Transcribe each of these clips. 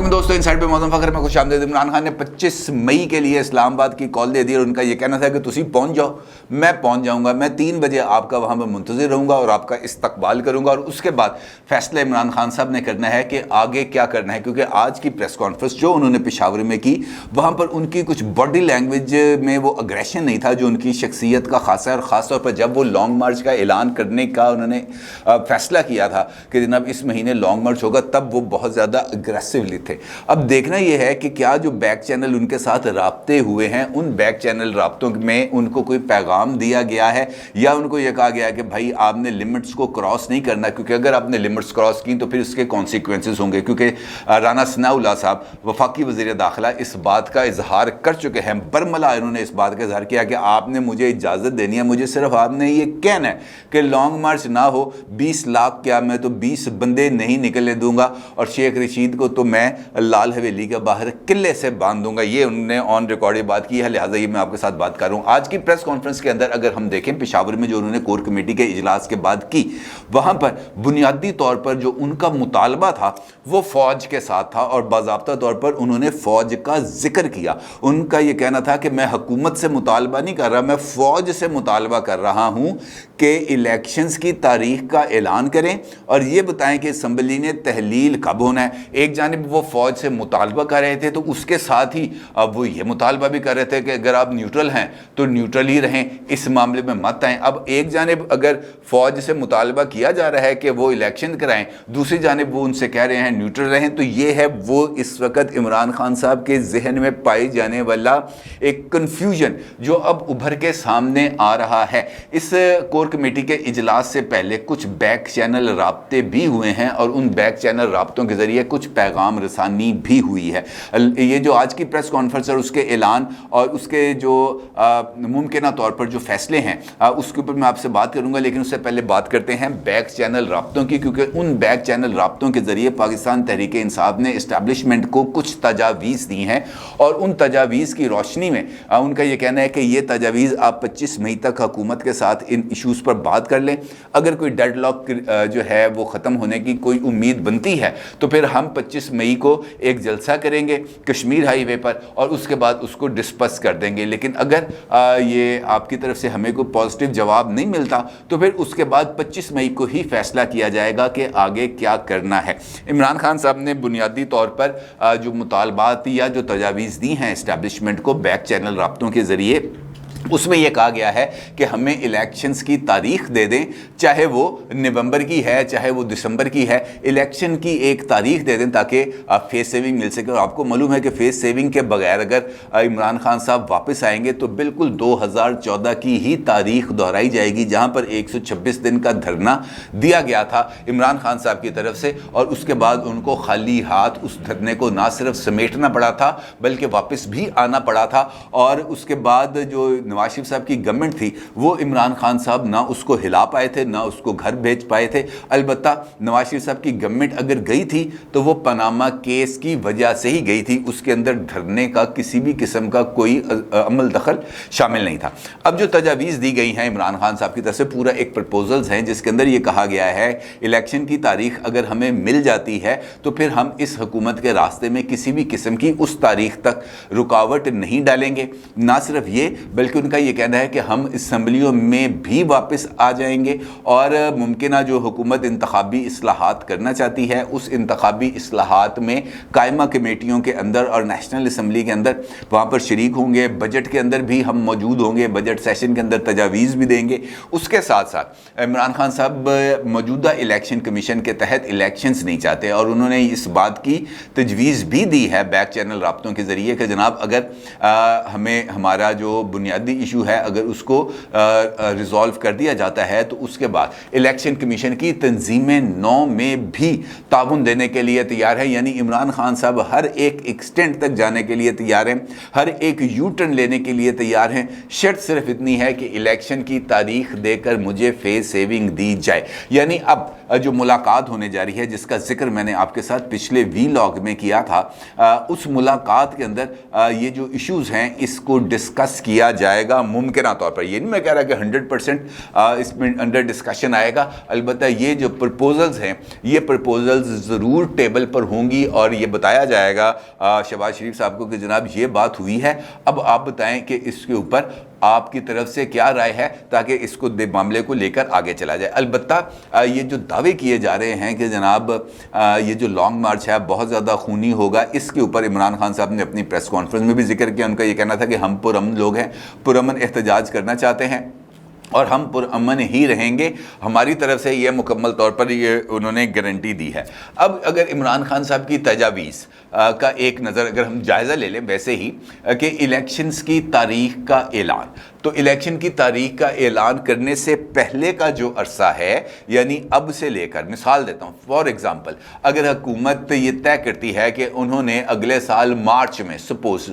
अस्सलाम दोस्तों, इनसाइड पे मौजूद फखर में खुश आमदीद। इमरान खान ने 25 मई के लिए इस्लामाबाद की कॉल दे दी और उनका ये कहना था कि तुसी पहुंच जाओ, मैं पहुंच जाऊंगा, मैं 3 बजे आपका वहां पर मुंतज़िर रहूंगा और आपका इस्तकबाल करूंगा और उसके बाद फैसला इमरान खान साहब ने करना है कि आगे क्या करना है। क्योंकि आज की प्रेस कॉन्फ्रेंस जो उन्होंने पेशावर में की, वहां पर उनकी कुछ बॉडी लैंग्वेज में वो अग्रेशन नहीं था जो उनकी शख्सियत का खासा है। और ख़ासतौर पर जब वो लॉन्ग मार्च का ऐलान करने का उन्होंने फैसला किया था कि जनाब इस महीने लॉन्ग मार्च होगा, तब वो बहुत ज़्यादा अग्रेसिवली थे। अब देखना यह है कि क्या जो बैक चैनल उनके साथ राब्ते हुए हैं, उन बैक चैनल राब्तों में उनको कोई पैगाम दिया गया है या उनको यह कहा गया है कि भाई आपने लिमिट्स को क्रॉस नहीं करना, क्योंकि अगर आपने लिमिट्स क्रॉस की तो फिर इसके कॉन्सिक्वेंसेस होंगे। क्योंकि राना सनाउल्लाह साहब वफाकी वज़ीर दाखिला इस बात का इजहार कर चुके हैं, बरमला इन्होंने इस बात का इजहार किया कि आपने मुझे इजाज़त देनी है, मुझे सिर्फ आपने ये कहना है कि लॉन्ग मार्च ना हो, 20 लाख क्या मैं तो 20 बंदे नहीं निकलने दूंगा और शेख रशीद को तो मैं लाल हवेली के बाहर किले से बांध दूंगा। ये उन्होंने ऑन रिकॉर्ड बात की है, लिहाजा ये मैं आपके साथ बात कर रहा हूं। आज की प्रेस कॉन्फ्रेंस के अंदर अगर हम देखें पेशावर में जो उन्होंने कोर कमेटी के इजलास के बाद की, वहां पर बुनियादी तौर पर जो उनका मुतालबा था वो फौज के साथ था और बाज़ाब्ता तौर पर उन्होंने फौज का जिक्र किया। उनका यह कहना था कि मैं हुकूमत से मुतालबा नहीं कर रहा, मैं फौज से मुतालबा कर रहा हूं कि इलेक्शंस की तारीख का ऐलान करें और ये बताएं कि असम्बली ने तहलील कब होना है। एक जानिब वो फौज से मुतालबा कर रहे थे तो उसके साथ ही अब वो ये मुतालबा भी कर रहे थे कि अगर आप न्यूट्रल हैं तो न्यूट्रल ही रहें, इस मामले में मत आएँ। अब एक जानिब अगर फौज से मुतालबा किया जा रहा है कि वो इलेक्शन कराएं, दूसरी जानिब वो उनसे कह रहे हैं न्यूट्रल रहें, तो ये है वो इस वक्त इमरान खान साहब के जहन में पाई जाने वाला एक कन्फ्यूजन जो अब उभर के सामने आ रहा है। इस कोर कमेटी के इजलास से पहले कुछ बैक चैनल राब्ते भी हुए हैं और उन बैक चैनल राब्तों के जरिए कुछ पैगाम रसानी भी हुई है। ये जो आज की प्रेस कॉन्फ्रेंस और उसके ऐलान और उसके जो मुमकिन तौर पर जो फैसले हैं उसके ऊपर मैं आपसे बात करूंगा, लेकिन उससे पहले बात करते हैं बैक चैनल राब्तों की, क्योंकि उन बैक चैनल राब्तों के जरिए पाकिस्तान तहरीक इंसाफ ने इस्टेब्लिशमेंट को कुछ तजावीज़ दी हैं और उन तजावीज़ की रोशनी में उनका यह कहना है कि ये तजावीज़ आप 25 मई तक हुकूमत के साथ इन इशूज़ पर बात कर लें। अगर कोई डेडलॉक जो है वो ख़त्म होने की कोई उम्मीद बनती है तो फिर हम 25 मई को एक जलसा करेंगे कश्मीर हाईवे पर और उसके बाद उसको डिस्कस कर देंगे। लेकिन अगर ये आपकी तरफ से हमें कोई पॉजिटिव जवाब नहीं मिलता तो फिर उसके बाद 25 मई को ही फैसला किया जाएगा कि आगे क्या करना है। इमरान खान साहब ने बुनियादी तौर पर जो मुतालबात या जो तजावीज़ दी हैं इस्टेब्लिशमेंट को बैक चैनल राब्तों के ज़रिए, उसमें यह कहा गया है कि हमें इलेक्शंस की तारीख दे दें, चाहे वो नवंबर की है चाहे वो दिसंबर की है, इलेक्शन की एक तारीख दे दें ताकि फेस सेविंग मिल सके। और आपको मालूम है कि फेस सेविंग के बगैर अगर इमरान खान साहब वापस आएंगे तो बिल्कुल 2014 की ही तारीख दोहराई जाएगी, जहां पर 126 दिन का धरना दिया गया था इमरान खान साहब की तरफ से और उसके बाद उनको खाली हाथ उस धरने को ना सिर्फ समेटना पड़ा था बल्कि वापस भी आना पड़ा था। और उसके बाद जो नवाज शरीफ साहब की गवर्नमेंट थी वो इमरान खान साहब ना उसको हिला पाए थे ना उसको घर भेज पाए थे। अलबत्ता नवाज शरीफ साहब की गवर्नमेंट अगर गई थी तो वो पनामा केस की वजह से ही गई थी, उसके अंदर धरने का किसी भी किस्म का कोई अमल दखल शामिल नहीं था। अब जो तजावीज़ दी गई हैं इमरान खान साहब की तरफ से, पूरा एक प्रपोजल्स हैं जिसके अंदर ये कहा गया है इलेक्शन की तारीख अगर हमें मिल जाती है तो फिर हम इस हुकूमत के रास्ते में किसी भी किस्म की उस तारीख तक रुकावट नहीं डालेंगे। ना सिर्फ ये बल्कि उनका यह कहना है कि हम असम्बलियों में भी वापस आ जाएंगे और मुमकिन जो हुकूमत इंतखाबी इस्लाहात करना चाहती है उस इंतखाबी इस्लाहात में कायमा कमेटियों के अंदर और नेशनल असम्बली के अंदर वहाँ पर शरीक होंगे। बजट के अंदर भी हम मौजूद होंगे, बजट सेशन के अंदर तजावीज़ भी देंगे। उसके साथ साथ इमरान खान साहब मौजूदा इलेक्शन कमीशन के तहत इलेक्शंस नहीं चाहते और उन्होंने इस बात की तजवीज़ भी दी है बैक चैनल राब्तों के ज़रिए कि जनाब अगर हमें हमारा जो बुनियादी इशू है अगर उसको रिजॉल्व कर दिया जाता है तो उसके बाद इलेक्शन कमीशन की तंजीमें 9 में भी ताउन देने के लिए तैयार है। यानी इमरान खान साहब हर एक एक्सटेंट तक जाने के लिए तैयार हैं, हर एक यू टर्न लेने के लिए तैयार हैं। शर्त सिर्फ इतनी है कि इलेक्शन की तारीख देकर मुझे फेस सेविंग दी जाए। यानी अब जो मुलाकात होने जा रही है जिसका जिक्र मैंने आपके साथ पिछले वीलॉग में किया था, उस मुलाकात के अंदर ये जो इश्यूज़ हैं इसको डिस्कस किया जाए आएगा मुमकिन तौर पर, ये नहीं मैं कह रहा कि 100% इसमें अंडर डिस्कशन आएगा, अलबत्ता ये जो प्रपोजल्स हैं ये प्रपोजल्स ज़रूर टेबल पर होंगी और ये बताया जाएगा शहबाज शरीफ साहब को कि जनाब ये बात हुई है, अब आप बताएं कि इसके ऊपर आपकी तरफ से क्या राय है ताकि इसको मामले को लेकर आगे चला जाए। अलबत्ता ये जो दावे किए जा रहे हैं कि जनाब ये जो लॉन्ग मार्च है बहुत ज़्यादा खूनी होगा, इसके ऊपर इमरान खान साहब ने अपनी प्रेस कॉन्फ्रेंस में भी जिक्र किया। उनका ये कहना था कि हम पुरअमन लोग हैं, पुरअमन एहतजाज करना चाहते हैं और हम पुरअमन ही रहेंगे, हमारी तरफ से ये मुकम्मल तौर पर ये उन्होंने गारंटी दी है। अब अगर इमरान खान साहब की तजावीज़ का एक नज़र अगर हम जायज़ा ले लें वैसे ही कि इलेक्शंस की तारीख का ऐलान, तो इलेक्शन की तारीख का ऐलान करने से पहले का जो अरसा है यानी अब से लेकर, मिसाल देता हूँ फॉर एग्ज़ाम्पल, अगर हुकूमत ये तय करती है कि उन्होंने अगले साल मार्च में सपोज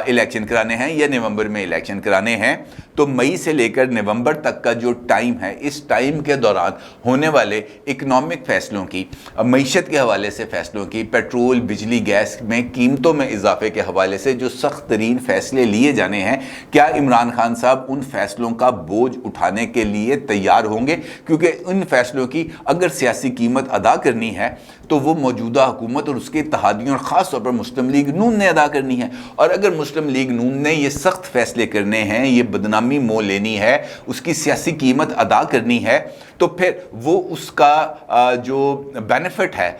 इलेक्शन कराने हैं या नवंबर में इलेक्शन कराने हैं, तो मई से लेकर नवंबर तक का जो टाइम है, इस टाइम के दौरान होने वाले इकनॉमिक फ़ैसलों की, मईशत के हवाले से फ़ैसलों की, पेट्रोल बिजली गैस में कीमतों में इजाफे के हवाले से जो सख्त तरीन फ़ैसले लिए जाने हैं, क्या इमरान खान साहब उन फैसलों का बोझ उठाने के लिए तैयार होंगे? क्योंकि इन फैसलों की अगर सियासी कीमत अदा करनी है तो वो मौजूदा हुकूमत और उसके इत्तेहादियों और ख़ास तौर पर मुस्लिम लीग नून ने अदा करनी है। और अगर मुस्लिम लीग नून ने ये सख्त फैसले करने हैं, ये बदनामी मोल लेनी है, उसकी सियासी कीमत अदा करनी है, तो फिर वो उसका जो बेनिफिट है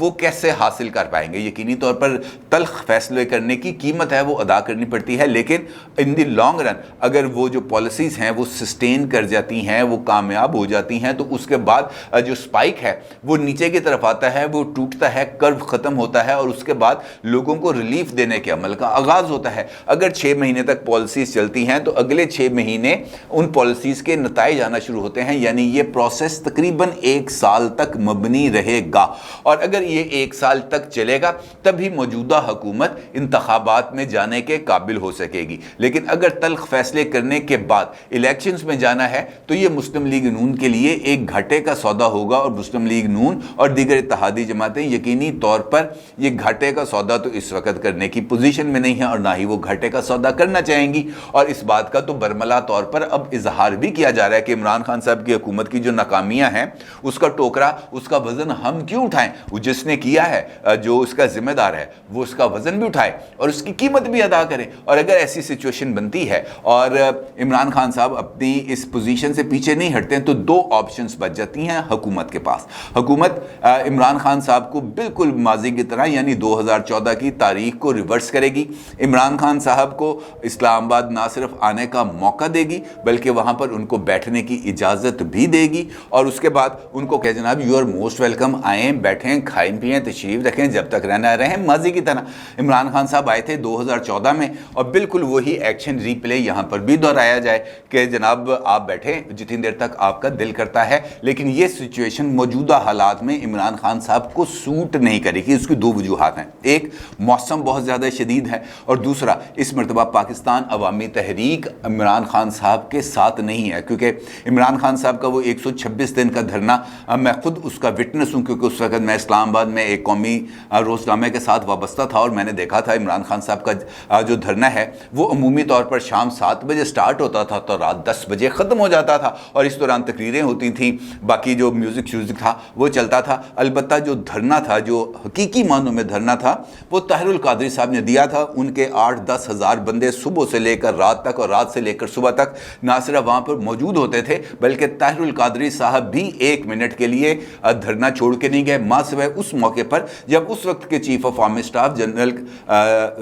वो कैसे हासिल कर पाएंगे? यकीनी तौर पर तल्ख फैसले करने की कीमत है वो अदा करनी पड़ती है, लेकिन इन द लॉन्ग रन अगर वो जो पॉलिसीज़ हैं वो सस्टेन कर जाती हैं, वो कामयाब हो जाती हैं, तो उसके बाद जो स्पाइक है वो नीचे की तरफ आता है, वो टूटता है, कर्व ख़त्म होता है और उसके बाद लोगों को रिलीफ देने के अमल का आगाज़ होता है। अगर 6 महीने तक पॉलिसीज़ चलती हैं तो अगले 6 महीने उन पॉलिसीज़ के नताइज आना शुरू होते हैं, यानी ये प्रोसेस तकरीबन 1 साल तक मबनी रहेगा। और अगर ये 1 साल तक चलेगा तभी मौजूदा हुकूमत इंतखाबात में जाने के काबिल हो सकेगी। लेकिन अगर तल्ख फैसले करने के बाद इलेक्शंस में जाना है तो ये मुस्लिम लीग नून के लिए एक घाटे का सौदा होगा और मुस्लिम लीग नून और दीगर इत्तेहादी जमातें यकीनी तौर पर ये घाटे का सौदा तो इस वक्त करने की पोजीशन में नहीं है और ना ही वो घाटे का सौदा करना चाहेंगी। और इस बात का तो बरमला तौर पर अब इजहार भी किया जा रहा है कि इमरान खान साहब की हुकूमत की जो नाकामियां हैं उसका टोकरा, उसका वजन हम क्यों उठाएं? वो जिसने किया है, जो उसका जिम्मेदार है, वो उसका वजन भी उठाए और उसकी कीमत भी अदा करे। और अगर ऐसी सिचुएशन बनती है और इमरान खान साहब अपनी इस पोजीशन से पीछे नहीं हटते हैं तो 2 ऑप्शंस बच जाती हैं हुकूमत के पास। हुकूमत इमरान खान साहब को बिल्कुल माजी की तरह यानी 2014 की तारीख को रिवर्स करेगी। इमरान खान साहब को इस्लामाबाद ना सिर्फ आने का मौका देगी बल्कि वहाँ पर उनको बैठने की इजाज़त भी देगी और उसके बाद उनको कहे जनाब यू आर मोस्ट वेलकम, आएँ, बैठें, खाएं पिएँ, तशरीफ़ रखें, जब तक रहना रहें माजी की तरह। इमरान खान साहब आए थे 2014 में और बिल्कुल वही एक्शन रीप्ले यहाँ पर भी दोहराया जाए कि जनाब आप बैठें जितनी देर तक आपका दिल करता है। लेकिन ये सिचुएशन मौजूदा हालात में इमरान खान साहब को सूट नहीं करेगी। उसकी 2 वजूहात हैं, एक मौसम बहुत ज़्यादा शदीद है और दूसरा इस मरतबा पाकिस्तान अवामी तहरीक इमरान खान साहब के साथ नहीं है, क्योंकि इमरान खान साहब का वो 126 दिन का धरना, मैं खुद उसका विटनेस हूँ क्योंकि उस वक्त मैं इस्लामाबाद में एक कौमी रोज़नामे के साथ वाबस्ता था और मैंने देखा था इमरान खान साहब का जो धरना है वो अमूमी तौर पर शाम 7 बजे स्टार्ट होता था तो रात 10 बजे ख़त्म हो जाता था और इस दौरान तकरीरें होती थीं, बाकी जो म्यूज़िक था वो चलता था। अलबत्ता जो धरना था, जो हकीकी मानों में धरना था, वो ताहिरुल कादरी साहब ने दिया था। उनके 8-10 हज़ार बंदे सुबह से लेकर रात तक और रात से लेकर सुबह तक ना सिर्फ वहाँ पर मौजूद होते थे बल्कि ताहिरुल कादरी साहब भी 1 मिनट के लिए धरना छोड़ के नहीं गए, माँ सिवाय उस मौके पर जब उस वक्त के chief of army staff general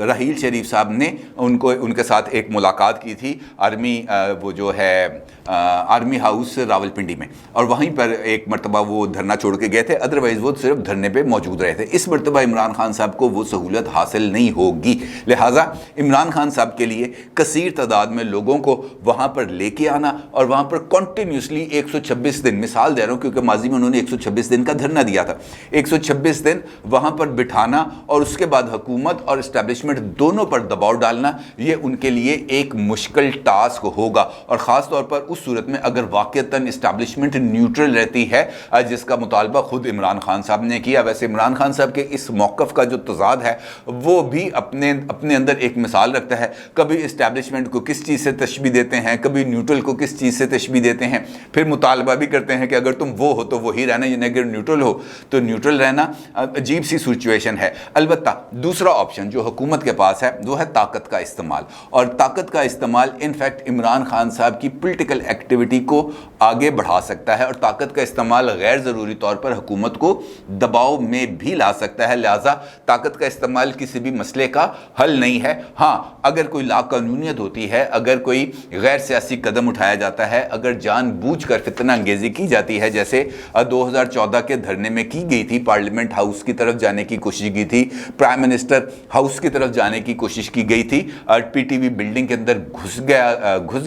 Raheel Sharif साहब ने उनके साथ एक मुलाकात की थी आर्मी वो जो है आर्मी हाउस रावलपिंडी में, और वहीं पर एक मरतबा वो धरना छोड़ के गए थे, अदरवाइज़ वो सिर्फ धरने पे मौजूद रहे थे। इस मरतबा इमरान खान साहब को वो सहूलत हासिल नहीं होगी, लिहाजा इमरान खान साहब के लिए कसीर तादाद में लोगों को वहाँ पर लेके आना और वहाँ पर कॉन्टीन्यूसली 126 दिन, मिसाल दे रहा हूँ क्योंकि माजी में उन्होंने 126 दिन का धरना दिया था, 126 दिन वहाँ पर बिठाना और उसके बाद हुकूमत और इस्टेब्लिशमेंट दोनों पर दबाव डालना, ये उनके लिए एक मुश्किल टास्क होगा। और ख़ास तौर पर उस सूरत में अगर वाक़तन इस्टेब्लिशमेंट न्यूट्रल रहती है, जिसका मुतालबा खुद इमरान खान साहब ने किया। वैसे इमरान खान साहब के इस मौक़िफ़ का जो तज़ाद है वो भी अपने अंदर एक मिसाल रखता है। कभी इस्टेब्लिशमेंट को किस चीज़ से तशबीह देते हैं, कभी न्यूट्रल को किस चीज़ से तशबीह देते हैं, फिर मुतालबा भी करते हैं कि अगर तुम वो हो तो वही रहना, यानी अगर न्यूट्रल हो तो न्यूट्रल रहना। अजीब सी सिचुएशन है। अलबत्ता दूसरा ऑप्शन जो हुकूमत के पास है वो है ताकत का इस्तेमाल, और ताकत का इस्तेमाल इनफैक्ट इमरान खान साहब की पॉलिटिकल एक्टिविटी को आगे बढ़ा सकता है, और ताकत का इस्तेमाल गैर ज़रूरी तौर पर हुकूमत को दबाव में भी ला सकता है। लिहाजा ताकत का इस्तेमाल किसी भी मसले का हल नहीं है। हाँ, अगर कोई लाकानूनियत होती है, अगर कोई गैर सियासी कदम उठाया जाता है, अगर जानबूझकर फितना अंगेजी की जाती है, जैसे 2014 के धरने में की गई थी, पार्लियामेंट हाउस की तरफ जाने की कोशिश की थी, प्राइम मिनिस्टर हाउस की तरफ जाने की कोशिश की गई थी, पीटीवी बिल्डिंग के अंदर घुस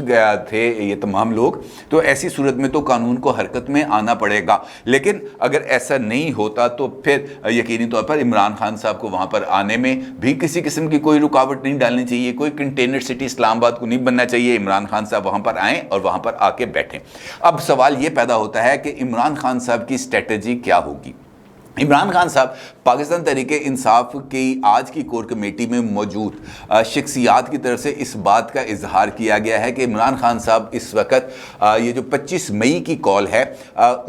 गया थे ये तमाम लोग, तो ऐसी सूरत में तो कानून को हरकत में आना पड़ेगा। लेकिन अगर ऐसा नहीं होता तो फिर यकीनी तौर पर इमरान खान साहब को वहां पर आने में भी किसी किस्म की कोई रुकावट नहीं डालनी चाहिए, कोई कंटेनर सिटी इस्लामाबाद को नहीं बनना चाहिए। इमरान खान साहब वहां पर आएँ और वहां पर आके बैठें। अब सवाल यह पैदा होता है कि इमरान खान साहब की स्ट्रेटजी क्या होगी। इमरान खान साहब पाकिस्तान तहरीक इंसाफ की आज की कोर कमेटी में मौजूद शख्सियात की तरफ से इस बात का इजहार किया गया है कि इमरान खान साहब इस वक्त ये जो 25 मई की कॉल है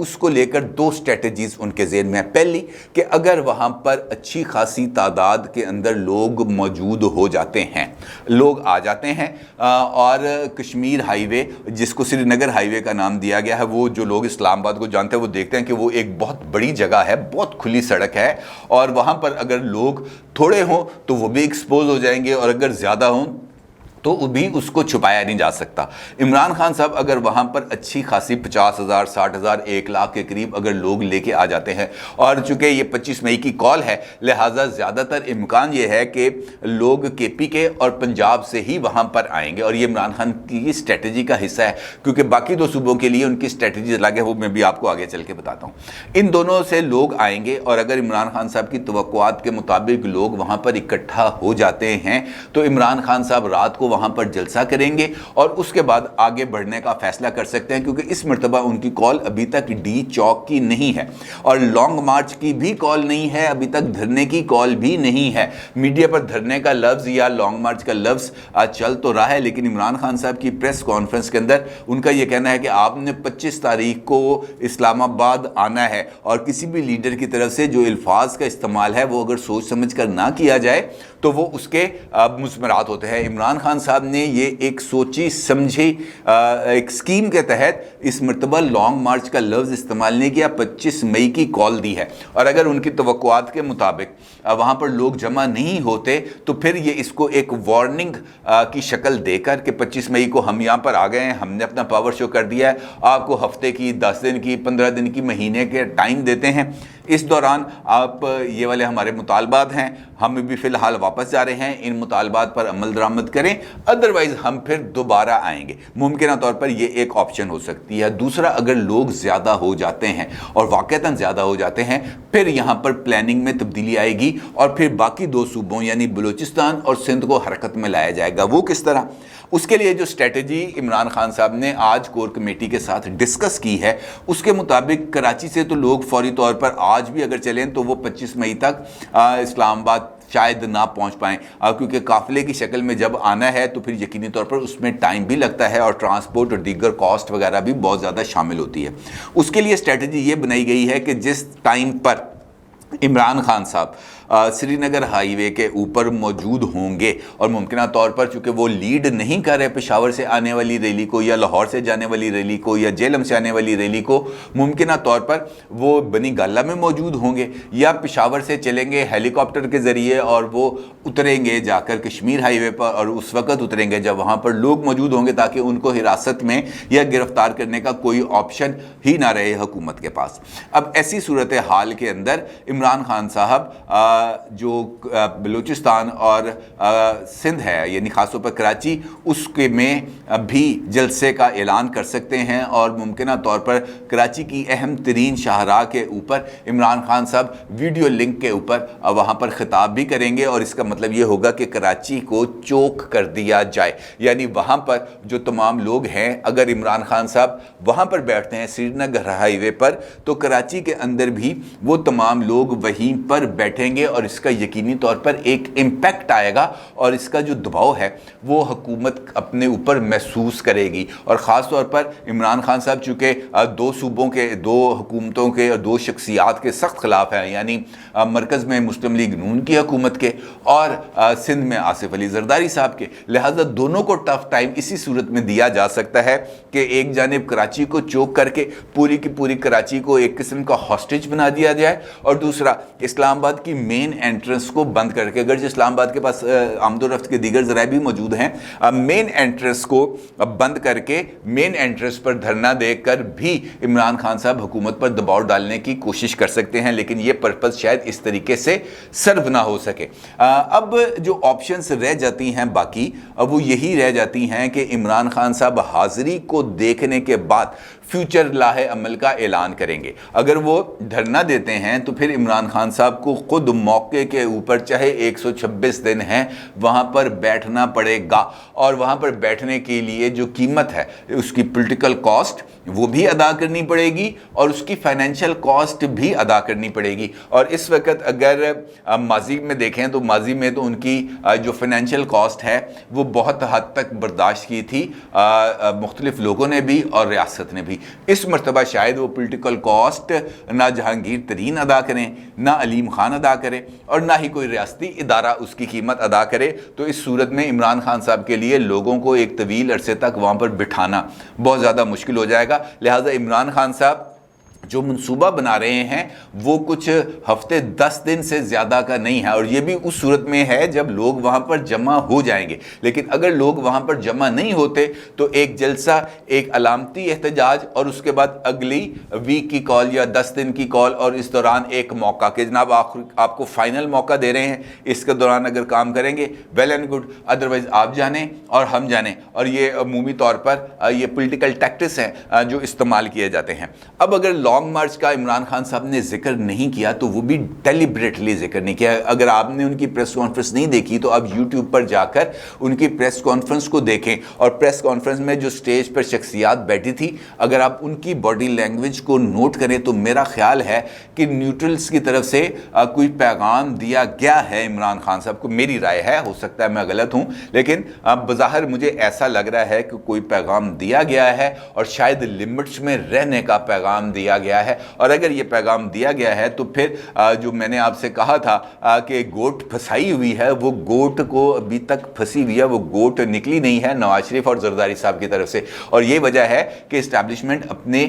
उसको लेकर दो स्ट्रेटजीज़ उनके ज़हन में है। पहली कि अगर वहाँ पर अच्छी खासी तादाद के अंदर लोग मौजूद हो जाते हैं, लोग आ जाते हैं, और कश्मीर हाईवे जिसको श्रीनगर हाईवे का नाम दिया गया है, वो जो लोग इस्लामाबाद को जानते हैं वो देखते हैं कि वो एक बहुत बड़ी जगह है, बहुत खुली सड़क है, और वहां पर अगर लोग थोड़े हों तो वो भी एक्सपोज हो जाएंगे, और अगर ज़्यादा हों तो भी उसको छुपाया नहीं जा सकता। इमरान खान साहब अगर वहाँ पर अच्छी खासी 50,000, 60,000, 1 लाख के करीब अगर लोग लेके आ जाते हैं, और चूँकि ये 25 मई की कॉल है, लिहाजा ज़्यादातर इम्कान ये है कि लोग केपी के और पंजाब से ही वहाँ पर आएंगे, और ये इमरान खान की स्ट्रेटजी का हिस्सा है, क्योंकि बाकी दो सूबों के लिए उनकी स्ट्रेटजी अलग है, वो मैं भी आपको आगे चल के बताता हूँ। इन दोनों से लोग आएंगे, और अगर इमरान खान साहब की तवक्कुआत के मुताबिक लोग वहाँ पर इकट्ठा हो जाते हैं तो इमरान खान साहब रात को वहां पर जलसा करेंगे और उसके बाद आगे बढ़ने का फैसला कर सकते हैं, क्योंकि इस मर्तबा उनकी कॉल अभी तक डी चौक की नहीं है, और लॉन्ग मार्च की भी कॉल नहीं है, अभी तक धरने की कॉल भी नहीं है। मीडिया पर धरने का लफ्ज या लॉन्ग मार्च का लफ्ज चल तो रहा है, लेकिन इमरान खान साहब की प्रेस कॉन्फ्रेंस के अंदर उनका यह कहना है कि आपने 25 तारीख को इस्लामाबाद आना है, और किसी भी लीडर की तरफ से जो अल्फाज का इस्तेमाल है वो अगर सोच समझ कर ना किया जाए तो वो उसके मुज़मरात होते हैं। इमरान खान साहब ने ये एक सोची समझी एक स्कीम के तहत इस मरतबा लॉन्ग मार्च का लफ्ज़ इस्तेमाल नहीं किया, 25 मई की कॉल दी है, और अगर उनकी तवक्कुआत के मुताबिक वहाँ पर लोग जमा नहीं होते तो फिर ये इसको एक वार्निंग की शक्ल देकर कि 25 मई को हम यहाँ पर आ गए हैं, हमने अपना पावर शो कर दिया है, आपको हफ्ते की, 10 दिन की, 15 दिन की, महीने के टाइम देते हैं, इस दौरान आप ये वाले हमारे मुतालबात हैं, हम भी फ़िलहाल वापस जा रहे हैं, इन मुतालबात पर अमल दरामद करें, अदरवाइज़ हम फिर दोबारा आएंगे। मुमकिन तौर पर ये एक ऑप्शन हो सकती है। दूसरा, अगर लोग ज़्यादा हो जाते हैं और वाक़तन ज़्यादा हो जाते हैं, फिर यहाँ पर प्लानिंग में तब्दीली आएगी और फिर बाकी दो सूबों यानी बलूचिस्तान और सिंध को हरकत में लाया जाएगा। वो किस तरह? उसके लिए जो स्ट्रेटजी इमरान खान साहब ने आज कोर कमेटी के साथ डिस्कस की है, उसके मुताबिक कराची से तो लोग फौरी तौर पर आज भी अगर चलें तो वो 25 मई तक इस्लामाबाद शायद ना पहुंच पाएँ, क्योंकि काफ़िले की शक्ल में जब आना है तो फिर यकीनी तौर पर उसमें टाइम भी लगता है और ट्रांसपोर्ट और दीगर कॉस्ट वगैरह भी बहुत ज़्यादा शामिल होती है। उसके लिए स्ट्रेटजी ये बनाई गई है कि जिस टाइम पर इमरान खान साहब श्रीनगर हाईवे के ऊपर मौजूद होंगे और मुमकिन तौर पर चूँकि वो लीड नहीं कर रहे पेशावर से आने वाली रैली को या लाहौर से जाने वाली रैली को या जेलम से आने वाली रैली को, मुमकिन तौर पर वो बनी गाला में मौजूद होंगे या पेशावर से चलेंगे हेलीकॉप्टर के ज़रिए और वो उतरेंगे जाकर कश्मीर हाईवे पर, और उस वक़्त उतरेंगे जब वहाँ पर लोग मौजूद होंगे ताकि उनको हिरासत में या गिरफ्तार करने का कोई ऑप्शन ही ना रहे हुकूमत के पास। अब ऐसी सूरत हाल के अंदर इमरान खान साहब जो बलूचिस्तान और सिंध है यानी ख़ासतौर पर कराची, उसके में भी जलसे का ऐलान कर सकते हैं और मुमकिन तौर पर कराची की अहम तरीन शाहराह के ऊपर इमरान खान साहब वीडियो लिंक के ऊपर वहाँ पर ख़िताब भी करेंगे, और इसका मतलब ये होगा कि कराची को चोक कर दिया जाए, यानी वहाँ पर जो तमाम लोग हैं, अगर इमरान खान साहब वहाँ पर बैठते हैं श्रीनगर हाईवे पर, तो कराची के अंदर भी वो तमाम लोग लोग वहीं पर बैठेंगे और इसका यकीनी तौर पर एक इम्पैक्ट आएगा और इसका जो दबाव है वो हुकूमत अपने ऊपर महसूस करेगी। और ख़ास तौर पर इमरान खान साहब चूँकि दो सूबों के, दो हुकूमतों के और दो शख्सियात के सख्त खिलाफ हैं, यानी मरकज़ में मुस्लिम लीग नून की हुकूमत के और सिंध में आसिफ अली जरदारी साहब के, लिहाजा दोनों को टफ टाइम इसी सूरत में दिया जा सकता है कि एक जानिब कराची को चोक करके पूरी की पूरी कराची को एक किस्म का हॉस्टेज बना दिया जाए और दूसरा इस्लामाबाद की मेन एंट्रेंस को बंद करके, अगर इस्लामाबाद के पास आमदोरफ्त के दीगर ज़राए भी मौजूद हैं, मेन एंट्रेंस को बंद करके मेन एंट्रेंस पर धरना देकर भी इमरान खान साहब हुकूमत पर दबाव डालने की कोशिश कर सकते हैं, लेकिन ये पर्पज़ शायद इस तरीके से सर्व ना हो सके। अब जो ऑप्शंस रह जाती हैं बाकी, अब वो यही रह जाती हैं कि इमरान खान साहब हाज़िरी को देखने के बाद फ्यूचर लाहे अमल का ऐलान करेंगे। अगर वो धरना देते हैं तो फिर इमरान खान साहब को खुद मौके के ऊपर, चाहे 126 दिन हैं, वहाँ पर बैठना पड़ेगा और वहाँ पर बैठने के लिए जो कीमत है उसकी पॉलिटिकल कॉस्ट वो भी अदा करनी पड़ेगी और उसकी फाइनेंशियल कॉस्ट भी अदा करनी पड़ेगी। और इस वक्त अगर माजी में देखें तो माजी में तो उनकी जो फाइनेंशियल कॉस्ट है वो बहुत हद तक बर्दाश्त की थी मुख्तलिफ लोगों ने भी और रियासत ने भी। इस मरतबा शायद वो पॉलिटिकल कॉस्ट ना जहांगीर तरीन अदा करें, ना अलीम खान अदा करें और ना ही कोई रियासती इदारा उसकी कीमत अदा करे। तो इस सूरत में इमरान खान साहब के लिए लोगों को एक तवील अरसे तक वहाँ पर बिठाना बहुत ज़्यादा मुश्किल हो जाएगा। लिहाजा इमरान खान साहब जो मंसूबा बना रहे हैं वो कुछ हफ्ते 10 दिन से ज़्यादा का नहीं है और ये भी उस सूरत में है जब लोग वहाँ पर जमा हो जाएंगे। लेकिन अगर लोग वहाँ पर जमा नहीं होते तो एक जलसा, एक अलामती एहतजाज और उसके बाद अगली वीक की कॉल या 10 दिन की कॉल और इस दौरान एक मौका कि जनाब आपको फाइनल मौका दे रहे हैं, इसके दौरान अगर काम करेंगे वेल एंड गुड, अदरवाइज आप जाने और हम जाने। और ये अमूमी तौर पर ये पॉलिटिकल टैक्टिक्स हैं जो इस्तेमाल किए जाते हैं। अब अगर लॉन्ग मार्च का इमरान खान साहब ने जिक्र नहीं किया तो वो भी डेलिब्रेटली जिक्र नहीं किया। अगर आपने उनकी प्रेस कॉन्फ्रेंस नहीं देखी तो आप यूट्यूब पर जाकर उनकी प्रेस कॉन्फ्रेंस को देखें और प्रेस कॉन्फ्रेंस में जो स्टेज पर शख्सियात बैठी थी, अगर आप उनकी बॉडी लैंग्वेज को नोट करें तो मेरा ख्याल है कि न्यूट्रल्स की तरफ से कोई पैगाम दिया गया है इमरान खान साहब को। मेरी राय है, हो सकता है मैं गलत हूं, लेकिन बज़ाहिर मुझे ऐसा लग रहा है कि कोई पैगाम दिया गया है और शायद लिमिट्स में रहने का पैगाम दिया गया है। और अगर ये पैगाम दिया गया है तो फिर जो मैंने आपसे कहा था कि गोट फंसाई हुई है, वो गोट को अभी तक फंसी हुई है, वो गोट निकली नहीं है नवाज शरीफ और जरदारी साहब की तरफ से। और ये वजह है कि इस्टेब्लिशमेंट अपने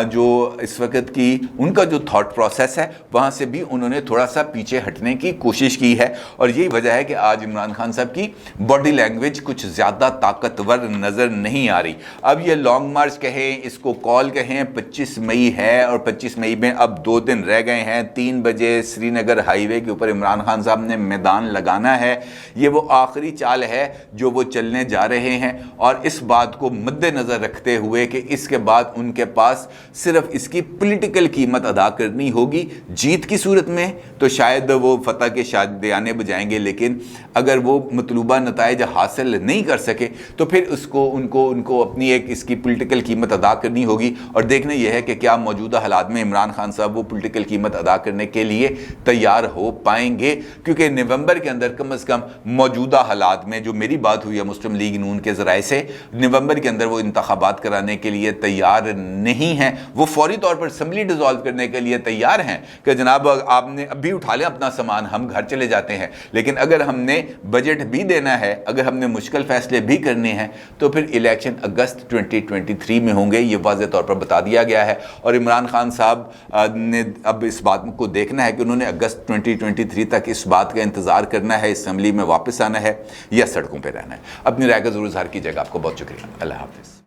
जो इस वक्त की उनका जो थॉट प्रोसेस है वहाँ से भी उन्होंने थोड़ा सा पीछे हटने की कोशिश की है। और यही वजह है कि आज इमरान खान साहब की बॉडी लैंग्वेज कुछ ज़्यादा ताकतवर नज़र नहीं आ रही। अब ये लॉन्ग मार्च कहें, इसको कॉल कहें, 25 मई है और 25 मई में अब 2 दिन रह गए हैं। 3 बजे श्रीनगर हाईवे के ऊपर इमरान खान साहब ने मैदान लगाना है। ये वो आखिरी चाल है जो वो चलने जा रहे हैं और इस बात को मद्देनज़र रखते हुए कि इसके बाद उनके पास सिर्फ इसकी पॉलिटिकल कीमत अदा करनी होगी। जीत की सूरत में तो शायद वो फतह के शादियाने बजाएंगे, लेकिन अगर वो मतलूबा नताइज हासिल नहीं कर सके तो फिर उनको अपनी एक इसकी पॉलिटिकल कीमत अदा करनी होगी। और देखना यह है कि क्या मौजूदा हालात में इमरान खान साहब वो पॉलिटिकल कीमत अदा करने के लिए तैयार हो पाएंगे, क्योंकि नवंबर के अंदर कम से कम मौजूदा हालात में जो मेरी बात हुई है मुस्लिम लीग नून के ज़राए से, नवंबर के अंदर वो इंतखाबात कराने के लिए तैयार नहीं हैं। वो फौरी तौर पर असम्बली डिसॉल्व करने के लिए तैयार हैं कि जनाब आपने अभी उठा लें अपना सामान, हम घर चले जाते हैं। लेकिन अगर हमने बजट भी देना है, अगर हमने मुश्किल फैसले भी करने हैं तो फिर इलेक्शन अगस्त 2023 में होंगे, ये वाज़ेह तौर पर बता दिया गया है। और इमरान खान साहब ने अब इस बात को देखना है कि उन्होंने अगस्त 2023 तक इस बात का इंतज़ार करना है, असम्बली में वापस आना है या सड़कों पर रहना है। अपनी राय का ज़रूर इज़हार कीजिएगा। आपको बहुत शुक्रिया। अल्लाह हाफ़िज़।